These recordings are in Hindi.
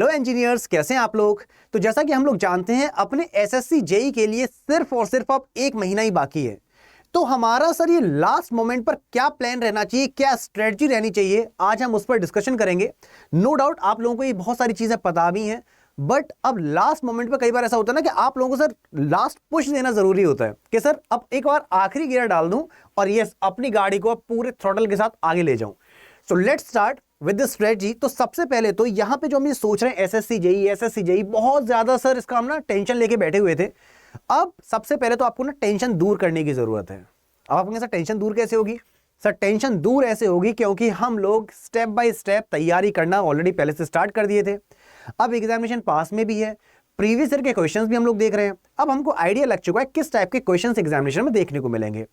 हेलो इंजीनियर्स, कैसे हैं आप लोग। तो जैसा कि हम लोग जानते हैं अपने एसएससी जेई के लिए सिर्फ और सिर्फ अब 1 महीना ही बाकी है। तो हमारा सर ये लास्ट मोमेंट पर क्या प्लान रहना चाहिए, क्या स्ट्रेटजी रहनी चाहिए, आज हम उस पर डिस्कशन करेंगे। नो डाउट आप लोगों को ये बहुत सारी चीजें पता भी हैं, बट अब लास्ट मोमेंट पर कई बार ऐसा होता है ना कि आप लोगों को सर लास्ट पुश देना जरूरी होता है कि सर अब एक बार आखिरी गियर डाल दूं और ये अपनी गाड़ी को अब पूरे थ्रॉटल के साथ आगे ले जाऊं। So let's start with the strategy. तो सबसे पहले तो यहां पे जो हम ये सोच रहे हैं एसएससी जेई बहुत ज्यादा सर इसका हम ना टेंशन लेके बैठे हुए थे। अब सबसे पहले तो आपको ना टेंशन दूर करने की जरूरत है। अब आप कहेंगे सर टेंशन दूर कैसे होगी। सर टेंशन दूर ऐसे होगी क्योंकि हम लोग स्टेप बाय स्टेप तैयारी करना ऑलरेडी पहले से स्टार्ट कर दिए थे। अब एग्जामिनेशन पास में भी है, प्रीवियस ईयर के क्वेश्चंस भी हम लोग देख रहे हैं। अब हमको आइडिया लग चुका है किस टाइप के क्वेश्चंस एग्जामिनेशन में देखने को मिलेंगे।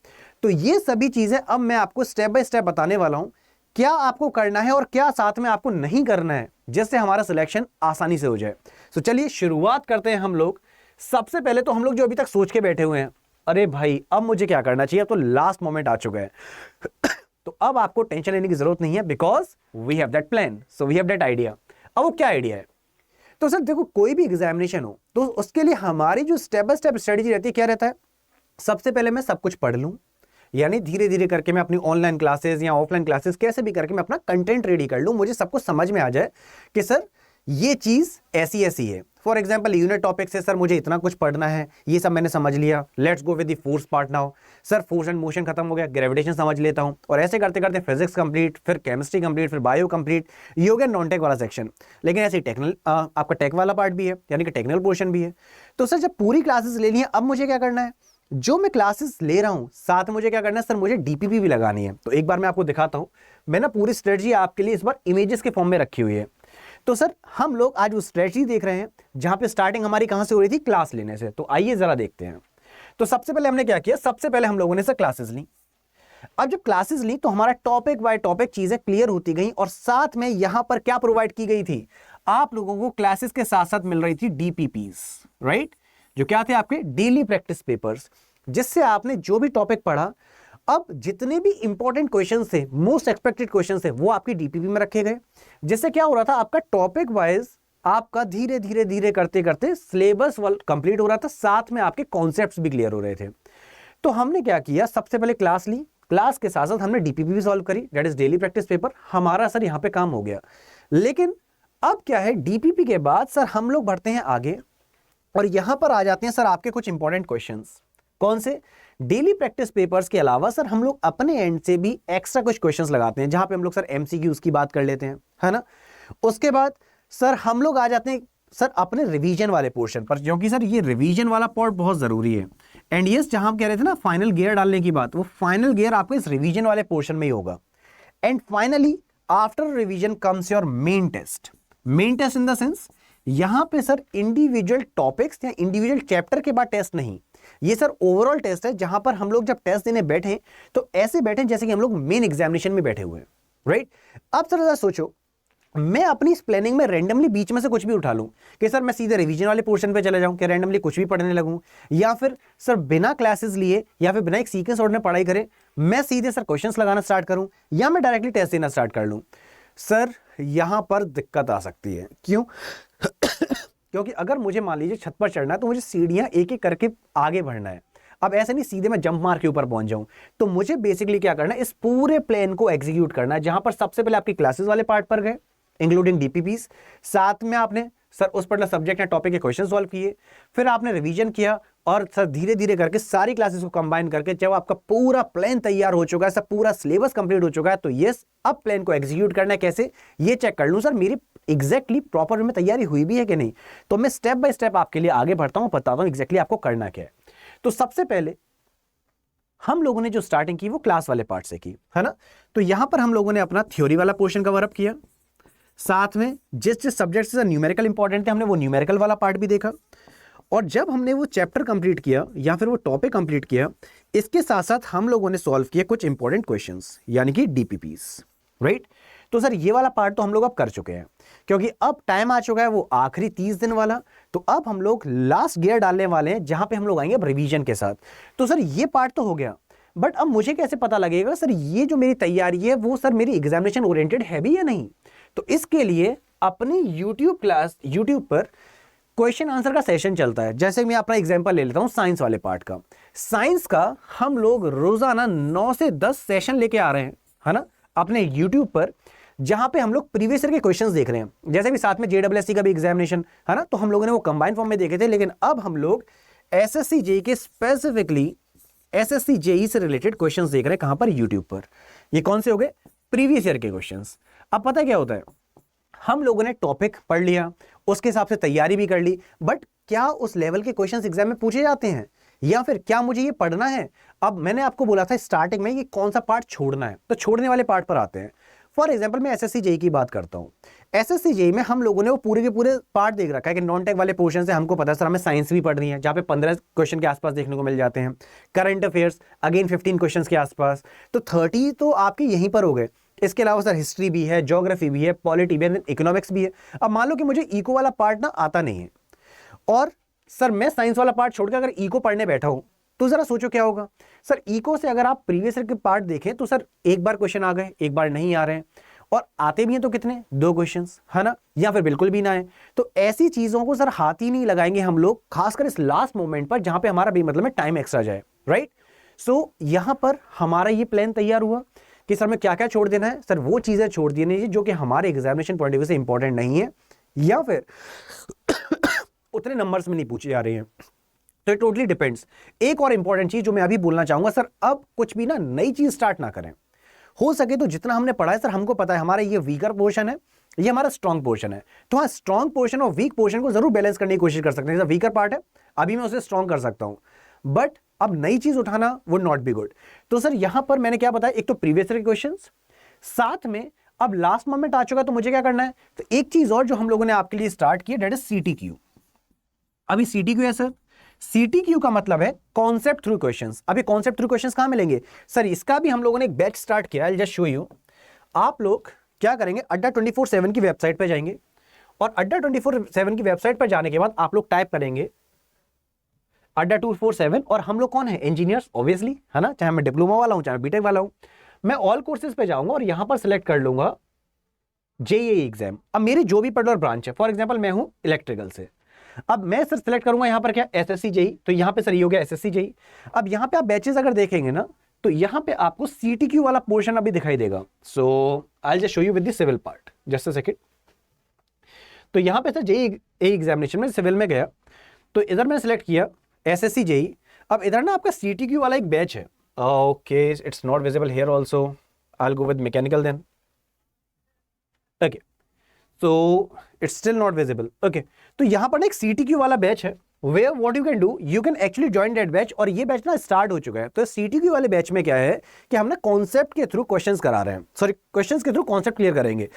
तो ये सभी चीजें अब मैं आपको स्टेप बाय स्टेप बताने वाला हूं, क्या आपको करना है और क्या साथ में आपको नहीं करना है, जिससे हमारा सिलेक्शन आसानी से हो जाए। तो चलिए शुरुआत करते हैं हम लोग। सबसे पहले तो हम लोग जो अभी तक सोच के बैठे हुए हैं, अरे भाई अब मुझे क्या करना चाहिए, अब तो लास्ट मोमेंट आ चुका है तो अब आपको टेंशन लेने की जरूरत नहीं है, because we have that plan, so we have that idea. अब वो क्या आइडिया है। तो सर देखो, कोई भी एग्जामिनेशन हो तो उसके लिए हमारी जो स्टेप बाय स्टेप स्ट्रेटेजी रहती है, क्या रहता है। सबसे पहले मैं सब कुछ पढ़ लूं, यानी धीरे धीरे करके मैं अपनी ऑनलाइन क्लासेस या ऑफलाइन क्लासेस कैसे भी करके मैं अपना कंटेंट रेडी कर लूं, मुझे सब कुछ समझ में आ जाए कि सर ये चीज ऐसी ऐसी है। फॉर एग्जांपल यूनिट टॉपिक से सर मुझे इतना कुछ पढ़ना है, ये सब मैंने समझ लिया, let's go with the force part now. Sir force and motion खत्म हो गया, ग्रेविटेशन समझ लेता हूं, और ऐसे करते करते फिजिक्स कंप्लीट, फिर केमिस्ट्री कंप्लीट, फिर बायो कंप्लीट, ये हो गया नॉन टेक वाला सेक्शन। लेकिन ऐसे टेक्निकल आपका टेक वाला पार्ट भी है, यानी कि टेक्निकल पोर्शन भी है। तो सर जब पूरी क्लासेस ले ली है, अब मुझे क्या करना है, जो मैं क्लासेस ले रहा हूं साथ मुझे क्या करना है, सर मुझे डीपीपी भी लगानी है। तो एक बार मैं आपको दिखाता हूं, मैं ना पूरी स्ट्रेटजी आपके लिए इस बार इमेजेस के फॉर्म में रखी हुई है। तो सर हम लोग आज वो स्ट्रेटजी देख रहे हैं जहां पे स्टार्टिंग हमारी कहां से हो रही थी, क्लास लेने से। तो आइए जरा देखते हैं। तो सबसे पहले हमने क्या किया, सबसे पहले हम लोगों ने सर क्लासेस ली। अब जब क्लासेस ली तो हमारा टॉपिक बाय टॉपिक चीजें क्लियर होती गई, और साथ में यहां पर क्या प्रोवाइड की गई थी, आप लोगों को क्लासेस के साथ साथ मिल रही थी डीपीपीस, राइट, जो क्या थे आपके डेली प्रैक्टिस पेपर्स, जिससे आपने जो भी टॉपिक पढ़ा, अब जितने भी इंपॉर्टेंट क्वेश्चंस थे, मोस्ट एक्सपेक्टेड क्वेश्चंस थे, वो आपकी डीपीपी में रखे गए। जिससे क्या हो रहा था, आपका टॉपिक वाइज आपका धीरे धीरे धीरे करते करते सिलेबस कंप्लीट हो रहा था, साथ में आपके कॉन्सेप्ट्स भी क्लियर हो रहे थे। तो हमने क्या किया, सबसे पहले क्लास ली, क्लास के साथ साथ हमने डीपीपी भी सॉल्व करी, that is daily practice paper. हमारा सर यहां पे काम हो गया। लेकिन अब क्या है, डीपीपी के बाद सर हम लोग बढ़ते हैं आगे, और यहां पर आ जाते हैं सर आपके कुछ इंपॉर्टेंट क्वेश्चंस। कौन से, डेली प्रैक्टिस पेपर्स के अलावा सर हम लोग अपने एंड से भी एक्स्ट्रा कुछ क्वेश्चंस लगाते हैं, जहां पे हम लोग सर एमसीक्यूज की बात कर लेते हैं, है ना। उसके बाद सर हम लोग आ जाते हैं सर अपने रिवीजन वाले पोर्शन पर, क्योंकि सर ये रिवीजन वाला पार्ट बहुत जरूरी है। एंड यस, जहां हम कह रहे थे ना फाइनल गियर डालने की बात, वो फाइनल गियर आपको इस रिवीजन वाले पोर्शन में ही होगा। And finally after revision comes your main test. Main test in the sense, यहां पे सर इंडिविजुअल टॉपिक्स या इंडिविजुअल चैप्टर के बाद टेस्ट नहीं, ये सर ओवरऑल टेस्ट है, जहां पर हम लोग जब टेस्ट देने बैठे तो ऐसे बैठे जैसे कि हम लोग मेन एग्जामिनेशन में बैठे हुए हैं, राइट। अब सर जरा सोचो, मैं अपनी इस प्लानिंग में रैंडमली बीच में से कुछ भी उठा लूं कि सर मैं सीधे रिवीजन वाले पोर्शन पे चले जाऊं, कि रैंडमली कुछ भी पढ़ने लगूं, या फिर सर बिना क्लासेस लिए या फिर बिना एक सीक्वेंस ऑर्डर में पढ़ाई करे मैं सीधे सर क्वेश्चंस लगाना स्टार्ट करूं, या मैं डायरेक्टली टेस्ट देना स्टार्ट कर लूं। सर यहां पर दिक्कत आ सकती है। क्यों क्योंकि अगर मुझे मान लीजिए छत पर चढ़ना है तो मुझे सीढ़ियां एक एक करके आगे बढ़ना है। अब ऐसे नहीं सीधे मैं जंप मार के ऊपर पहुंच जाऊं, तो मुझे बेसिकली क्या करना है, इस पूरे प्लान को एग्जीक्यूट करना है, जहां पर सबसे पहले आपकी क्लासेस वाले पार्ट पर गए इंक्लूडिंग डीपीपीस, साथ में आपने सर उस पर्टिकुलर सब्जेक्ट या टॉपिक के क्वेश्चन सॉल्व किए, फिर आपने रिवीजन किया, और सर धीरे धीरे करके सारी क्लासेस को कंबाइन करके जब आपका पूरा प्लान तैयार हो चुका है, सब पूरा सिलेबस कंप्लीट हो चुका है, तो यस अब प्लान को एग्जीक्यूट करना है। कैसे, ये चेक कर लूं सर मेरी एग्जैक्टली प्रॉपर में तैयारी हुई भी है कि नहीं। तो मैं स्टेप बाय स्टेप आपके लिए आगे बढ़ता हूं, बताता हूं एग्जैक्टली आपको करना क्या है। तो सबसे पहले हम लोगों ने जो स्टार्टिंग की वो क्लास वाले पार्ट से की, है ना। तो यहां पर हम लोगों ने अपना थ्योरी वाला पोर्शन कवर अप किया, साथ में जिस जिस सब्जेक्ट से न्यूमेरिकल इंपॉर्टेंट थे हमने वो न्यूमेरिकल वाला पार्ट भी देखा, और जब हमने वो चैप्टर कंप्लीट किया या फिर वो टॉपिक कंप्लीट किया, इसके साथ साथ हम लोगों ने सॉल्व किए कुछ इंपॉर्टेंट क्वेश्चंस, यानी कि डीपीपीस, राइट। तो सर ये वाला पार्ट तो हम लोग अब कर चुके हैं, क्योंकि अब टाइम आ चुका है वो आखिरी 30 दिन वाला। तो अब हम लोग लास्ट गियर डालने वाले हैं, जहां पे हम लोग आएंगे अब रिवीजन के साथ। तो सर ये पार्ट तो हो गया, बट अब मुझे कैसे पता लगेगा सर ये जो मेरी तैयारी है वो सर मेरी एग्जामिनेशन ओरिएंटेड है भी या नहीं। तो इसके लिए अपनी यूट्यूब पर क्वेश्चन आंसर का सेशन चलता है। जैसे मैं अपना एग्जांपल ले लेता हूं साइंस वाले पार्ट का। साइंस का हम लोग रोजाना 9 से 10 सेशन लेके आ रहे हैं, है ना, अपने यूट्यूब पर, जहां पे हम लोग प्रीवियस ईयर के क्वेश्चंस देख रहे हैं। जैसे भी साथ में जेडब्ल्यूएससी का भी एग्जामिनेशन है ना, तो हम लोगों ने वो कंबाइंड फॉर्म में देखे थे, लेकिन अब हम लोग एसएससी जेईई के स्पेसिफिकली एसएससी जेईई से रिलेटेड क्वेश्चंस देख रहे हैं। कहां पर? यूट्यूब पर। ये कौन से हो गए? प्रीवियस ईयर के क्वेश्चंस। अब पता क्या होता है, हम लोगों ने टॉपिक पढ़ लिया, उसके हिसाब से तैयारी भी कर ली, बट क्या उस लेवल के क्वेश्चंस एग्जाम में पूछे जाते हैं, या फिर क्या मुझे ये पढ़ना है? अब मैंने आपको बोला था स्टार्टिंग में कि कौन सा पार्ट छोड़ना है, तो छोड़ने वाले पार्ट पर आते हैं। फॉर एग्जाम्पल मैं एसएससी जेईई की बात करता हूं। एसएससी जेईई में हम लोगों ने वो पूरे के पूरे पार्ट देख रखा है कि नॉन टेक वाले पोर्शन से हमको पता है सर हमें साइंस भी पढ़नी है, जहां पे 15 क्वेश्चन के आसपास देखने को मिल जाते हैं। करंट अफेयर्स अगेन 15 क्वेश्चन के आसपास, तो 30 तो आपके यहीं पर हो गए। इसके अलावा सर हिस्ट्री भी है, ज्योग्राफी भी है, पॉलिटी भी है, इकोनॉमिक्स भी है। अब मान लो कि मुझे इको वाला पार्ट ना आता नहीं है, और सर मैं साइंस वाला पार्ट छोड़कर अगर इको पढ़ने बैठा हूं, तो जरा सोचो क्या होगा। सर इको से अगर आप प्रीवियस ईयर के पार्ट देखें तो सर एक बार क्वेश्चन आ गए, एक बार नहीं आ रहे हैं, और आते भी हैं तो कितने? 2 क्वेश्चंस, है ना, या फिर बिल्कुल भी ना आए। तो ऐसी चीजों को सर हाथ ही नहीं लगाएंगे हम लोग, खासकर इस लास्ट मोमेंट पर जहां पे हमारा भी मतलब में टाइम एक्स्ट्रा जाए, राइट। सो यहां पर हमारा ये प्लान तैयार हुआ कि सर मैं क्या क्या छोड़ देना है। सर वो चीजें छोड़ देनी है जो कि हमारे एग्जामिनेशन पॉइंट ऑफ व्यू से इंपॉर्टेंट नहीं है, या फिर उतने नंबर्स में नहीं पूछी जा रही है। तो इट टोटली डिपेंड्स। एक और इंपॉर्टेंट चीज जो मैं अभी बोलना चाहूंगा, सर अब कुछ भी ना नई चीज स्टार्ट ना करें। हो सके तो जितना हमने पढ़ा है सर, हमको पता है हमारा ये वीकर पोर्शन है, ये हमारा स्ट्रॉन्ग पोर्शन है, तो हाँ स्ट्रॉन्ग पोर्शन और वीक पोर्शन को जरूर बैलेंस करने की कोशिश कर सकते हैं। जैसे वीकर पार्ट है, अभी मैं उसे स्ट्रॉन्ग कर सकता हूं, बट अब नई चीज उठाना वुड नॉट बी गुड। तो सर यहां पर मैंने क्या बताया, एक तो प्रीवियस ईयर के क्वेश्चंस, साथ में अब लास्ट मोमेंट आ चुका, तो मुझे क्या करना है, तो एक चीज और जो हम लोगों ने आपके लिए स्टार्ट की, दैट इज सीटीक्यू। अभी सीटीक्यू है सर, सीटीक्यू का मतलब है कॉन्सेप्ट थ्रू क्वेश्चंस। अभी कॉन्सेप्ट थ्रू क्वेश्चंस कहां मिलेंगे सर? इसका भी हम लोगों ने एक बैच स्टार्ट किया है, जस्ट शो यू। आप लोग क्या करेंगे, अड्डा 24/7 की वेबसाइट पे जाएंगे, और अड्डा 24/7 की वेबसाइट पर जाने के बाद आप लोग टाइप करेंगे अड्डा 247, और हम लोग कौन है? इंजीनियर्स ऑब्वियसली, है ना, चाहे मैं डिप्लोमा वाला हूं चाहे बीटेक वाला हूं। मैं ऑल कोर्सेज पे जाऊंगा और यहां पर सिलेक्ट कर लूंगा जेईई एग्जाम। अब मेरी जो भी पर्टिकुलर ब्रांच है, फॉर एग्जांपल मैं हूं इलेक्ट्रिकल से, अब मैं सर सिलेक्ट करूंगा यहां पर क्या? SSC JEE. तो यहां पे सर ये हो गया एसएससी जेईई। अब यहां पे आप बैचेस अगर देखेंगे ना, तो यहां पे आपको सीटीक्यू वाला पोर्शन अभी दिखाई देगा। So I just show you with the civil part, just a second. तो यहां पे सर जेईई एग्जामिनेशन में सिविल में गया, तो इधर मैंने सिलेक्ट किया एसएससी जेईई। अब इधर ना आपका सीटीक्यू वाला एक बैच है। Okay, it's not visible here also, I will go with mechanical then. Okay, so it's still not visible. Okay, तो यहां पर ना एक सीटीक्यू वाला बैच है, where what you can do, you can actually join that batch, और ये बैच ना स्टार्ट हो चुका है। तो सीटीक्यू वाले बैच में क्या है कि हम ना कॉन्सेप्ट के थ्रू क्वेश्चंस करा रहे हैं, सॉरी क्वेश्चंस के थ्रू कॉन्सेप्ट क्लियर करेंगे।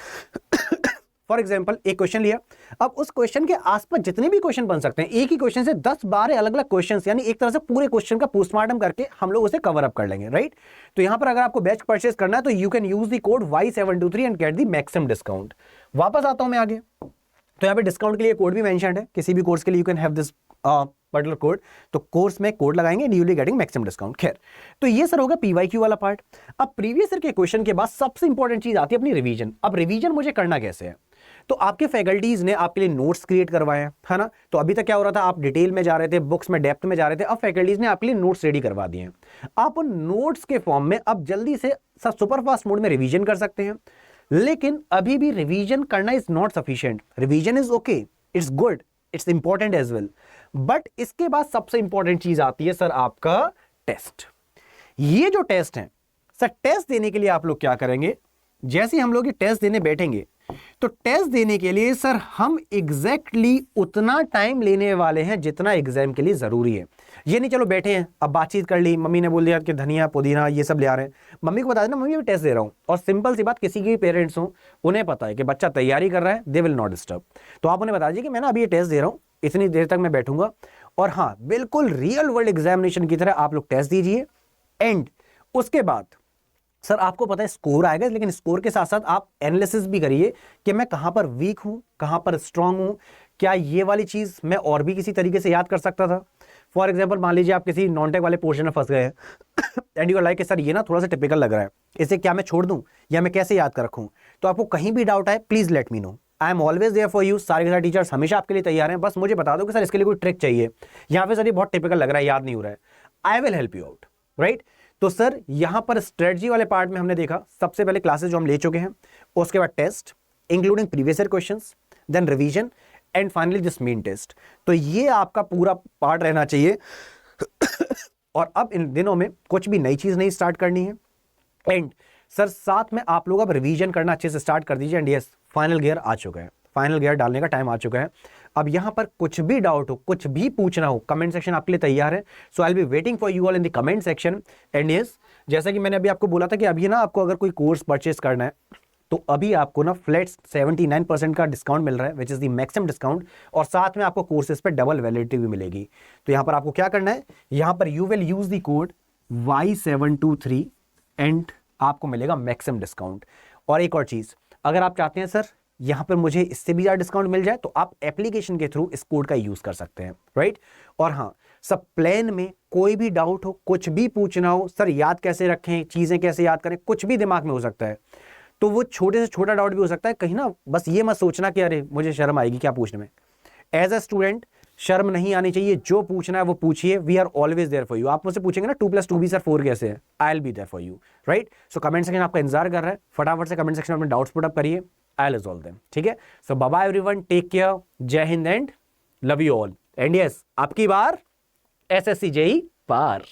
फॉर एग्जाम्पल एक क्वेश्चन लिया, अब उस क्वेश्चन के आसपास जितने भी क्वेश्चन बन सकते हैं, एक ही क्वेश्चन से 10-12 अलग अलग क्वेश्चन, यानी एक तरह से पूरे क्वेश्चन का पोस्टमार्टम करके हम लोग उसे कवर अप कर लेंगे, राइट। तो यहां पर अगर आपको बैच परचेस करना है तो you can use the code Y723 and get the maximum discount. वापस आता हूं मैं आगे, तो यहाँ पे डिस्काउंट के लिए कोड भी मेंशन्ड है, किसी भी कोर्स के लिए you can have this particular code. तो कोर्स में कोड लगाएंगे and you will getting maximum discount. खैर, तो ये सर होगा पीवाईक्यू वाला पार्ट। अब प्रीवियस ईयर के क्वेश्चन के बाद सबसे इंपॉर्टेंट चीज आती है अपनी रिवीजन। अब रिवीजन मुझे करना कैसे है, तो आपके फैकल्टीज ने आपके लिए नोट्स क्रिएट करवाए हैं, है ना। तो अभी तक क्या हो रहा था, आप डिटेल में जा रहे थे, बुक्स में डेप्थ में जा रहे थे, अब फैकल्टीज ने आपके लिए नोट्स रेडी करवा दिए हैं। आप उन नोट्स के फॉर्म में अब जल्दी से सब सुपरफास्ट मोड में रिवीजन कर सकते हैं। लेकिन अभी भी रिवीजन करना is not sufficient. Revision is okay, it's good, it's important as well, but इसके बाद सबसे इंपॉर्टेंट चीज आती है सर आपका टेस्ट। ये जो टेस्ट है सर, टेस्ट देने के लिए आप लोग क्या करेंगे, जैसे हम लोग ये टेस्ट देने बैठेंगे, तो टेस्ट देने के लिए सर हम एग्जैक्टली उतना टाइम लेने वाले हैं जितना एग्जाम के लिए जरूरी है। ये नहीं चलो बैठे हैं, अब बातचीत कर ली, मम्मी ने बोल दिया कि धनिया पुदीना ये सब ले आ रहे हैं, मम्मी को बता देना मम्मी मैं टेस्ट दे रहा हूं। और सिंपल सी बात, किसी के भी पेरेंट्स हो उन्हें पता है कि बच्चा तैयारी कर रहा है, दे विल नॉट डिस्टर्ब। तो आप उन्हें बता दीजिए कि मैं ना अभी ये टेस्ट दे रहा हूं, इतनी देर तक मैं बैठूंगा। और हाँ, बिल्कुल रियल वर्ल्ड एग्जामिनेशन की तरह आप लोग टेस्ट दीजिए, एंड उसके बाद सर आपको पता है स्कोर आएगा, लेकिन स्कोर के साथ साथ आप एनालिसिस भी करिए कि मैं कहां पर वीक हूं, कहां पर स्ट्रांग हूं, क्या ये वाली चीज मैं और भी किसी तरीके से याद कर सकता था। फॉर एग्जांपल मान लीजिए आप किसी नॉन टेक वाले पोर्शन में फंस गए हैं and you are like sir ये ना थोड़ा सा टिपिकल लग रहा है, इसे क्या मैं छोड़ दूं या मैं कैसे याद कर रखूं। तो आपको कहीं भी डाउट आए please let me know, I am always there for you, सारे के सारे टीचर्स हमेशा आपके लिए तैयार हैं, बस मुझे बता दो कि सर इसके लिए कोई ट्रिक चाहिए, यहाँ पे सर ये बहुत टिपिकल लग रहा है, याद नहीं हो रहा है, I will help you out, right. तो सर यहाँ पर स्ट्रेटजी वाले पार्ट में हमने देखा सबसे पहले क्लासेस जो हम ले चुके हैं, उसके बाद test including previous year questions, then revision and finally this main test. तो ये आपका पूरा पार्ट रहना चाहिए और अब इन दिनों में कुछ भी नई चीज नहीं स्टार्ट करनी है, एंड सर साथ में आप लोग अब रिवीजन करना अच्छे से स्टार्ट कर दीजिए। एंड यस, फाइनल गियर आ चुका है, फाइनल गियर डालने का टाइम आ चुका है। अब यहां पर कुछ भी डाउट हो, कुछ भी पूछना हो, कमेंट सेक्शन आपके लिए तैयार है। So I will be waiting for you all in the comment section. And yes, जैसा कि मैंने अभी आपको बोला था कि अभी ना आपको अगर कोई कोर्स परचेस करना है तो अभी आपको ना फ्लैट 79% का डिस्काउंट मिल रहा है, which is the maximum discount, और साथ में आपको कोर्सेज पे डबल वैलिडिटी भी मिलेगी। तो यहां पर आपको क्या करना है, यहां पर you will use the code Y723 and आपको मिलेगा मैक्सिमम डिस्काउंट। और एक और चीज, अगर आप चाहते हैं सर यहां पर मुझे इससे भी ज्यादा डिस्काउंट मिल जाए तो आप एप्लीकेशन के थ्रू इस कोड का यूज कर सकते हैं, राइट। और हाँ, सब प्लान में कोई भी डाउट हो, कुछ भी पूछना हो, सर याद कैसे रखें, चीजें कैसे याद करें, कुछ भी दिमाग में हो सकता है, तो वो छोटे से छोटा डाउट भी हो सकता है कहीं ना, बस ये मत सोचना कि अरे मुझे शर्म आएगी क्या पूछने में। एज अ स्टूडेंट शर्म नहीं आनी चाहिए, जो पूछना है वो पूछिए, we are always there for you. आप मुझसे पूछेंगे ना 2+2 भी सर 4 कैसे है, I will be there for you, right. So comment section आपका इंतजार कर रहा है, फटाफट से कमेंट सेक्शन में अपने डाउट्स पुट अप करिए, आई विल रिजॉल्व देम, ठीक है। So bye bye everyone, take care, Jai Hind and love you all. And yes, आपकी बार SSC JEE पार।